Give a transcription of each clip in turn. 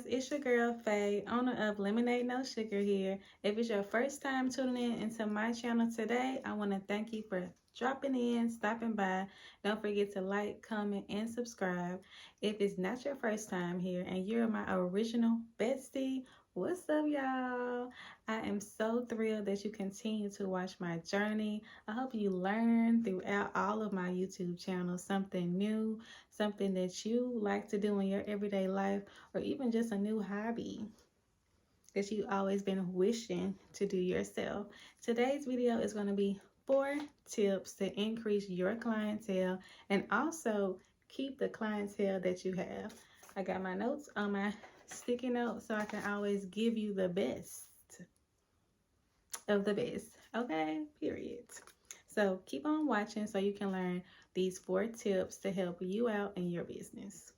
it's your girl Faye, owner of Lemonade No Sugar here. If it's your first time tuning in into my channel today, I want to thank you for dropping in, stopping by. Don't forget to like, comment, and subscribe. If it's not your first time here and you're my original bestie, what's up, y'all? I am so thrilled that you continue to watch my journey. I hope you learn throughout all of my YouTube channels something new, something that you like to do in your everyday life, or even just a new hobby that you've always been wishing to do yourself. Today's video is going to be 4 tips to increase your clientele and also keep the clientele that you have. I got my notes on my sticky note so I can always give you the best of the best. Okay, period. So keep on watching so you can learn these 4 tips to help you out in your business.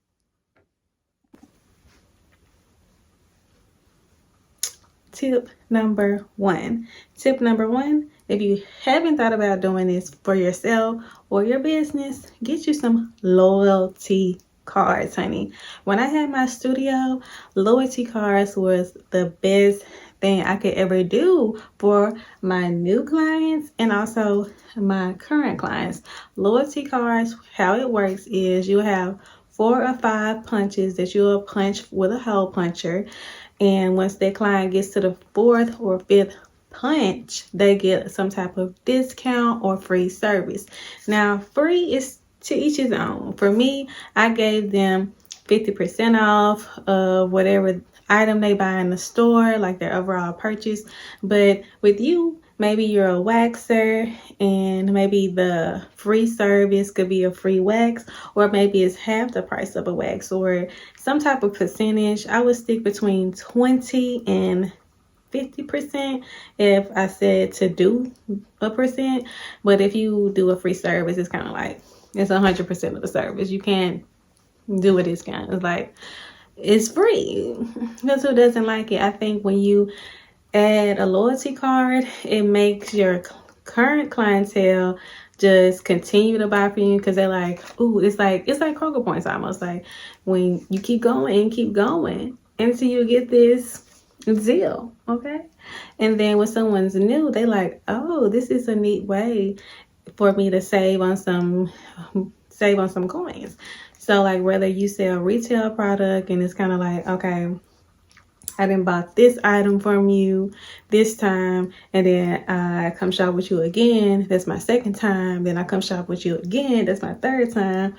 Tip number one. Tip number one, if you haven't thought about doing this for yourself or your business, get you some loyalty cards, honey. When I had my studio, loyalty cards was the best thing I could ever do for my new clients and also my current clients. Loyalty cards, how it works is you have 4 or 5 punches that you'll punch with a hole puncher. And once that client gets to the 4th or 5th punch, they get some type of discount or free service. Now, free is to each his own. For me, I gave them 50% off of whatever item they buy in the store, like their overall purchase. But with you, maybe you're a waxer and maybe the free service could be a free wax, or maybe it's half the price of a wax or some type of percentage. I would stick between 20 and 50% if I said to do a percent. But if you do a free service, it's kind of like it's 100% of the service. You can't do a discount. It's like it's free. Because who doesn't like it? I think when you add a loyalty card, it makes your current clientele just continue to buy from you because they're like, ooh, it's like Kroger points almost. Like when you keep going and keep going until you get this deal, okay? And then when someone's new, they like, oh, this is a neat way for me to save on some coins. So like whether you sell retail product and it's kind of like, okay, I done bought this item from you this time, and then I come shop with you again. That's my second time. Then I come shop with you again. That's my third time.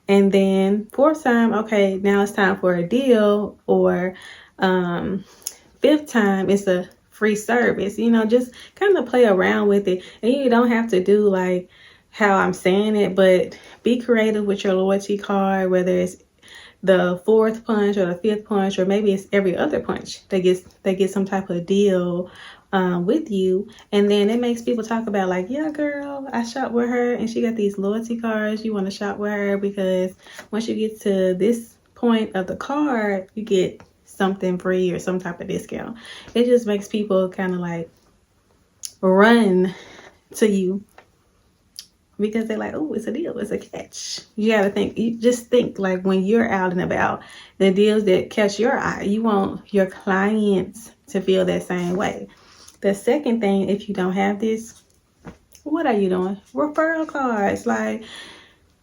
And then 4th time, okay, now it's time for a deal. Or 5th time, it's a free service. You know, just kind of play around with it. And you don't have to do like how I'm saying it, but be creative with your loyalty card, whether it's the 4th punch or the 5th punch, or maybe it's every other punch they get some type of deal with you. And then it makes people talk about like, yeah, girl, I shop with her and she got these loyalty cards. You want to shop with her because once you get to this point of the card, you get something free or some type of discount. It just makes people kind of like run to you because they're like, oh, it's a deal, it's a catch. You gotta think, you just think like when you're out and about, the deals that catch your eye, you want your clients to feel that same way. The second thing, if you don't have this, what are you doing? Referral cards. Like,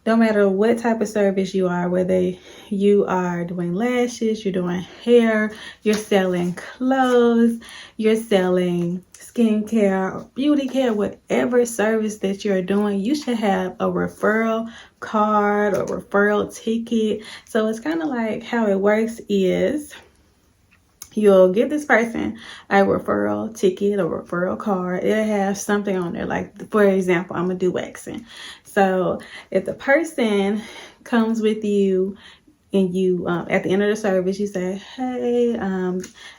no matter what type of service you are, whether you are doing lashes, you're doing hair, you're selling clothes, you're selling skincare, beauty care, whatever service that you're doing, you should have a referral card or referral ticket. So it's kind of like how it works is you'll give this person a referral ticket or referral card. It'll have something on there. Like, for example, I'm going to do waxing. So if the person comes with you and you, at the end of the service, you say, hey,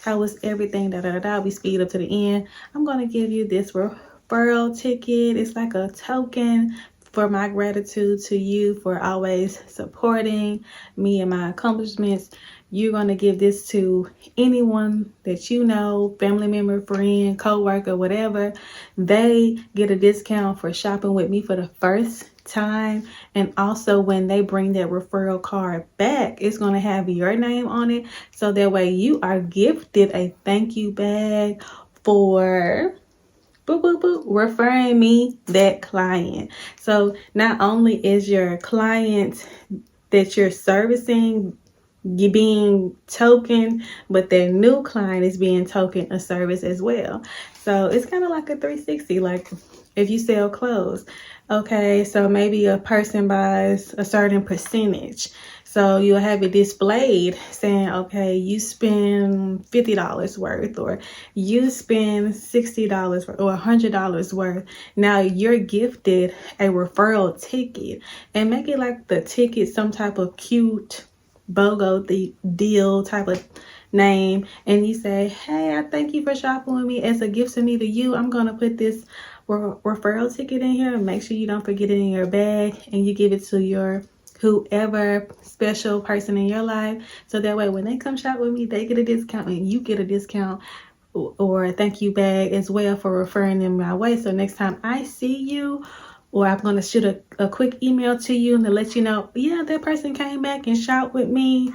how was everything? We speed up to the end. I'm going to give you this referral ticket. It's like a token for my gratitude to you for always supporting me and my accomplishments. You're going to give this to anyone that you know, family member, friend, co-worker, whatever. They get a discount for shopping with me for the first time. And also when they bring that referral card back, it's going to have your name on it. So that way you are gifted a thank you bag for boop, boop, boop, referring me that client. So not only is your client that you're servicing you being token, but their new client is being token a service as well. So it's kind of like a 360. Like if you sell clothes, okay, so maybe a person buys a certain percentage, so you'll have it displayed saying, okay, you spend $50 worth, or you spend $60 or $100 worth. Now you're gifted a referral ticket, and make it like the ticket some type of cute BOGO the deal type of name, and you say, hey, I thank you for shopping with me. As a gift to me to you, I'm gonna put this referral ticket in here, and make sure you don't forget it in your bag, and you give it to your whoever special person in your life, so that way when they come shop with me, they get a discount and you get a discount or a thank you bag as well for referring them my way. So next time I see you, or I'm going to shoot a quick email to you to let you know, yeah, that person came back and shopped with me.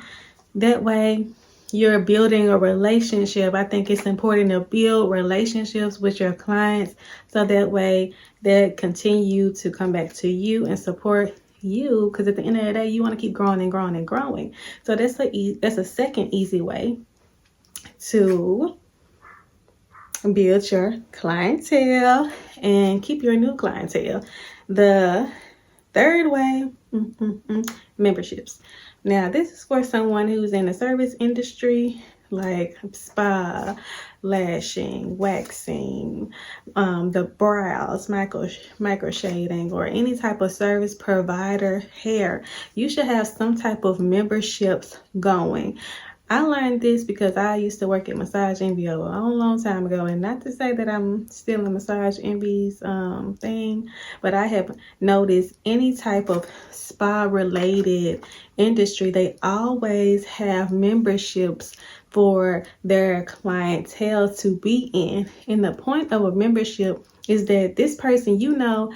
That way you're building a relationship. I think it's important to build relationships with your clients, so that way they continue to come back to you and support you, because at the end of the day, you want to keep growing and growing and growing. So that's a second easy way to build your clientele and keep your new clientele. The third way, memberships. Now this is for someone who's in the service industry, like spa, lashing, waxing, the brows, micro shading, or any type of service provider hair. You should have some type of memberships going. I learned this because I used to work at Massage Envy a long time ago, and not to say that I'm still in Massage Envy's thing, but I have noticed any type of spa related industry, they always have memberships for their clientele to be in. And the point of a membership is that this person, you know,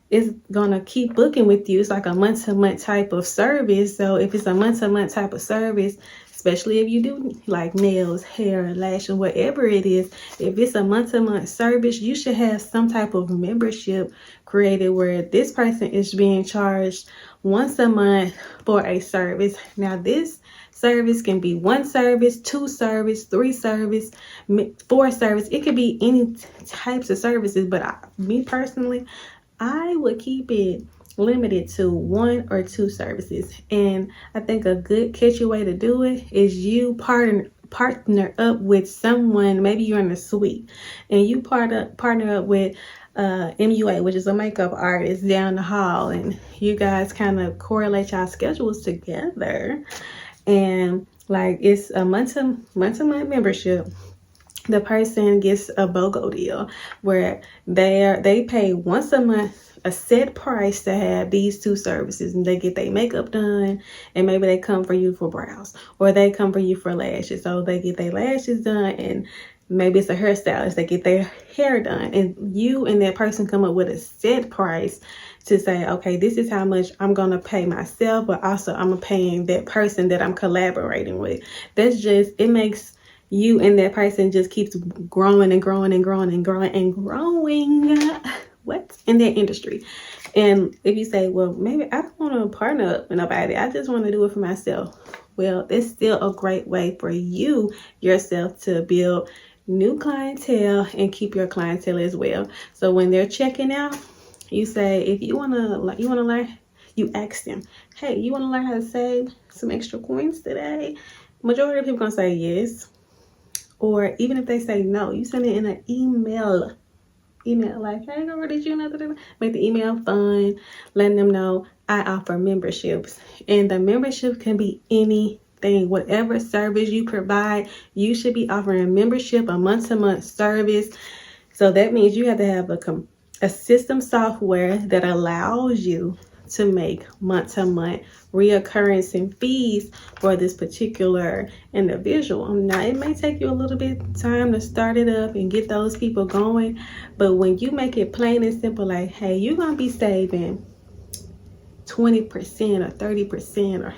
is gonna keep booking with you. It's like a month-to-month type of service. So if it's a month-to-month type of service, especially if you do like nails, hair, lashes, whatever it is, if it's a month-to-month service, you should have some type of membership created where this person is being charged once a month for a service. Now this service can be one service, two service, three service, four service. It could be any types of services, but me personally, I would keep it limited to one or two services. And I think a good catchy way to do it is you partner up with someone. Maybe you're in a suite and you partner up with MUA, which is a makeup artist down the hall, and you guys kind of correlate y'all schedules together, and like it's a month-to-month membership. The person gets a BOGO deal where they pay once a month a set price to have these two services, and they get their makeup done, and maybe they come for you for brows, or they come for you for lashes, so they get their lashes done, and maybe it's a hairstylist, they get their hair done, and you and that person come up with a set price to say, okay, this is how much I'm gonna pay myself, but also I'm paying that person that I'm collaborating with. That's just, it makes you and that person just keeps growing and growing and growing and growing and growing what in their industry. And if you say, well, maybe I don't want to partner up with nobody, I just want to do it for myself, well, it's still a great way for you yourself to build new clientele and keep your clientele as well. So when they're checking out, you say, if you want to learn, you ask them, hey, you want to learn how to save some extra coins today? Majority of people gonna say yes. Or even if they say no, you send it in an email like, hey girl, did you know? Make the email fun, letting them know I offer memberships, and the membership can be anything. Whatever service you provide, you should be offering a membership, a month-to-month service. So that means you have to have a system software that allows you to make month-to-month reoccurrence and fees for this particular individual. Now, it may take you a little bit of time to start it up and get those people going, but when you make it plain and simple, like, hey, you're gonna be saving 20% or 30% or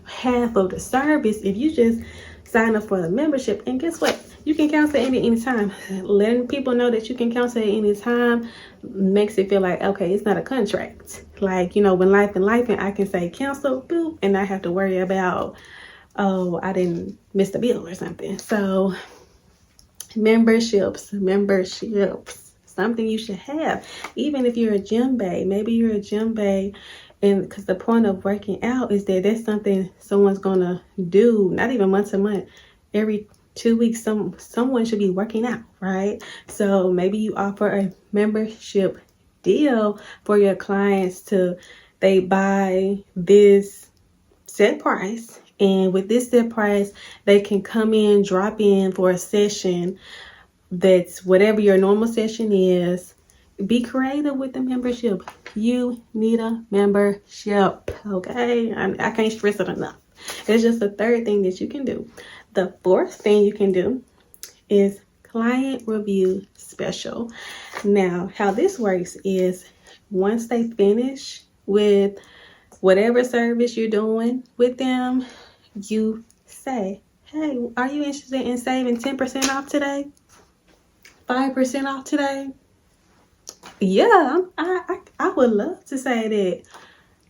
half of the service if you just sign up for the membership. And guess what? You can cancel at any time. Letting people know that you can cancel at any time makes it feel like, okay, it's not a contract. Like, you know, when life and I can say cancel, boop, and not have to worry about, oh, I didn't miss the bill or something. So memberships, something you should have. Even if you're a gym bae, maybe you're a gym bae, and because the point of working out is that that's something someone's gonna do, not even once a month, every 2 weeks someone should be working out, right? So maybe you offer a membership deal for your clients they buy this set price, and with this set price they can come in, drop in for a session that's whatever your normal session is. Be creative with the membership. You need a membership, okay? I can't stress it enough. It's just the third thing that you can do. The fourth thing you can do is client review special. Now, how this works is once they finish with whatever service you're doing with them, you say, hey, are you interested in saving 10% off today? 5% off today? Yeah, I would love to say that.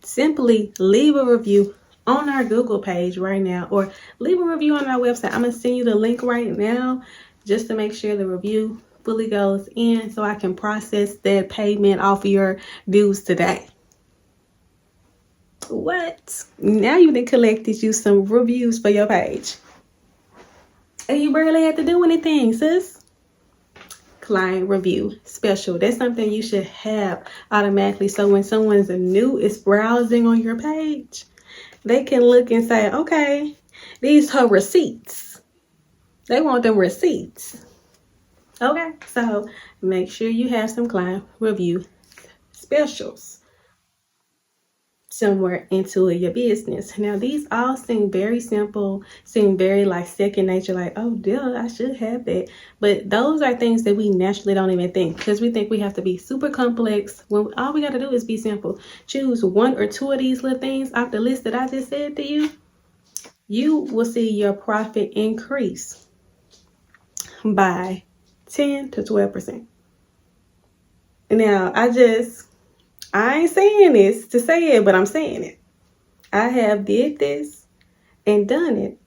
Simply leave a review on our Google page right now, or leave a review on our website. I'm gonna send you the link right now just to make sure the review fully goes in so I can process that payment off of your dues today. What? Now you done collected you some reviews for your page. And you barely had to do anything, sis. Client review special. That's something you should have automatically. So when someone's new is browsing on your page, they can look and say, okay, these her receipts. They want them receipts. Okay, so make sure you have some client review specials somewhere into your business. Now, these all seem very simple, seem very like second nature, like, oh, duh, I should have that. But those are things that we naturally don't even think, because we think we have to be super complex when all we got to do is be simple. Choose one or two of these little things off the list that I just said to you. You will see your profit increase by 10 to 12%. Now, I ain't saying this to say it, but I'm saying it. I have did this and done it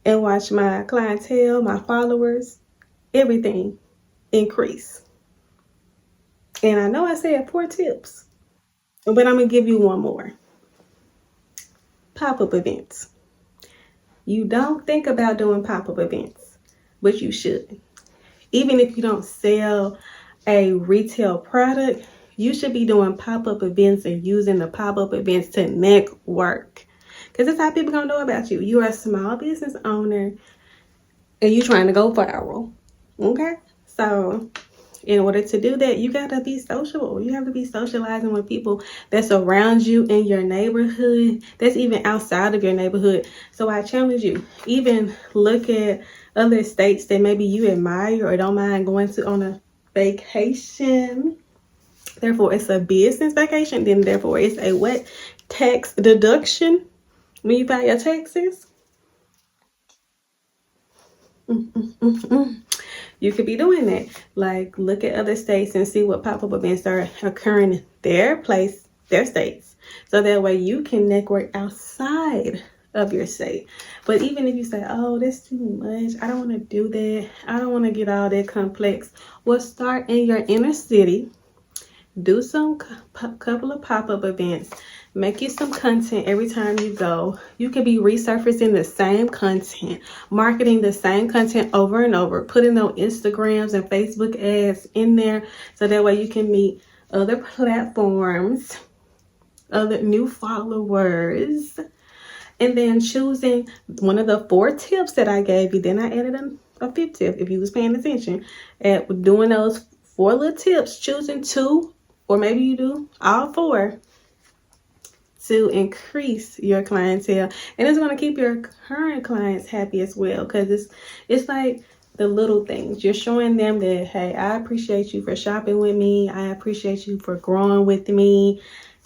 and watched my clientele, my followers, everything increase. And I know I said 4 tips, but I'm going to give you one more. Pop-up events. You don't think about doing pop-up events, but you should. Even if you don't sell a retail product, you should be doing pop-up events and using the pop-up events to network. Because that's how people gonna know about you. You're a small business owner and you're trying to go viral. Okay? So in order to do that, you gotta be sociable. You have to be socializing with people that's around you in your neighborhood, that's even outside of your neighborhood. So I challenge you, even look at other states that maybe you admire or don't mind going to on a vacation. Therefore, it's a business vacation. Then, therefore, it's a what? Tax deduction when you file your taxes. You could be doing that. Like, look at other states and see what pop-up events are occurring in their states. So that way you can network outside of your state. But even if you say, oh, that's too much, I don't want to do that, I don't want to get all that complex, well, start in your inner city. Do some couple of pop-up events. Make you some content every time you go. You could be resurfacing the same content, marketing the same content over and over, putting on Instagrams and Facebook ads in there so that way you can meet other platforms, other new followers, and then choosing one of the 4 tips that I gave you. Then I added a 5th tip if you was paying attention at doing those 4 little tips, choosing 2 or maybe you do all 4 to increase your clientele. And it's going to keep your current clients happy as well, because it's like the little things. You're showing them that, hey, I appreciate you for shopping with me. I appreciate you for growing with me.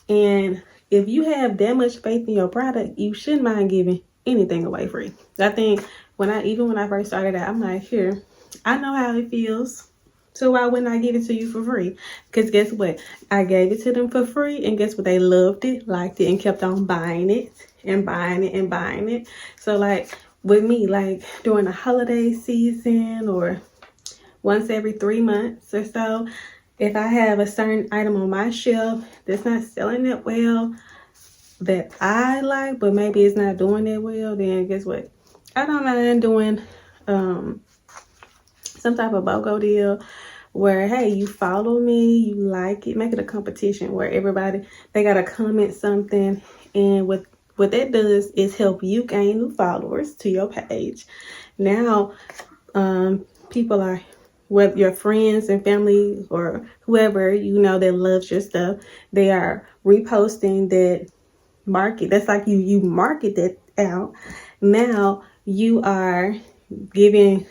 And if you have that much faith in your product, you shouldn't mind giving anything away free. I think when I first started out, I'm like, here, I know how it feels. So why wouldn't I give it to you for free? Because guess what? I gave it to them for free, and guess what? They loved it, liked it, and kept on buying it and buying it and buying it. So like with me, like during the holiday season or once every 3 months or so, if I have a certain item on my shelf that's not selling that well, that I like, but maybe it's not doing that well, then guess what? I don't mind doing some type of BOGO deal where, hey, you follow me, you like it, make it a competition where everybody, they gotta comment something, and what that does is help you gain new followers to your page. Now people are, whether your friends and family or whoever you know that loves your stuff, they are reposting that market. That's like you market that out. Now you are giving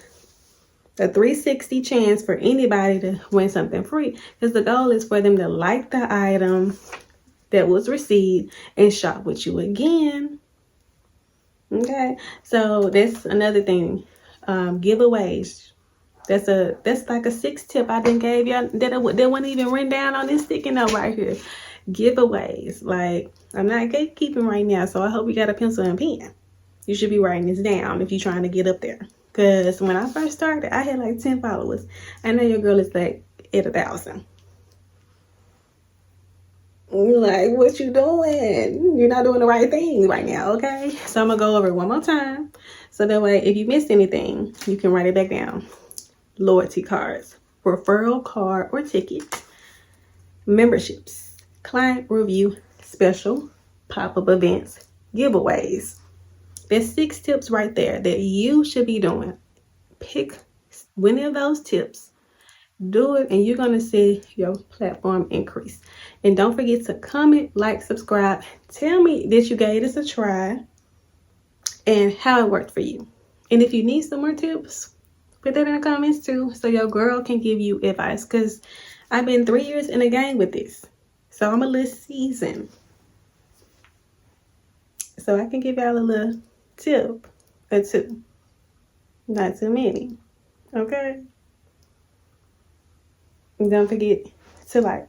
a 360 chance for anybody to win something free, because the goal is for them to like the item that was received and shop with you again. Okay, so that's another thing. Giveaways. That's like a 6th tip I didn't gave y'all that wasn't even written down on this sticky note right here. Giveaways. Like, I'm not gatekeeping right now, so I hope you got a pencil and pen. You should be writing this down if you're trying to get up there. Because when I first started, I had like 10 followers. I know your girl is like at 1,000. You're like, what you doing? You're not doing the right thing right now, okay? So I'm going to go over it one more time. So that way, if you missed anything, you can write it back down. Loyalty cards, referral card or ticket, memberships, client review special, pop-up events, giveaways. There's 6 tips right there that you should be doing. Pick one of those tips, do it, and you're going to see your platform increase. And don't forget to comment, like, subscribe. Tell me that you gave this a try and how it worked for you. And if you need some more tips, put that in the comments too, so your girl can give you advice, because I've been 3 years in the game with this, so I'm a little seasoned, so I can give y'all a little tip or two, not too many. Okay, and don't forget to like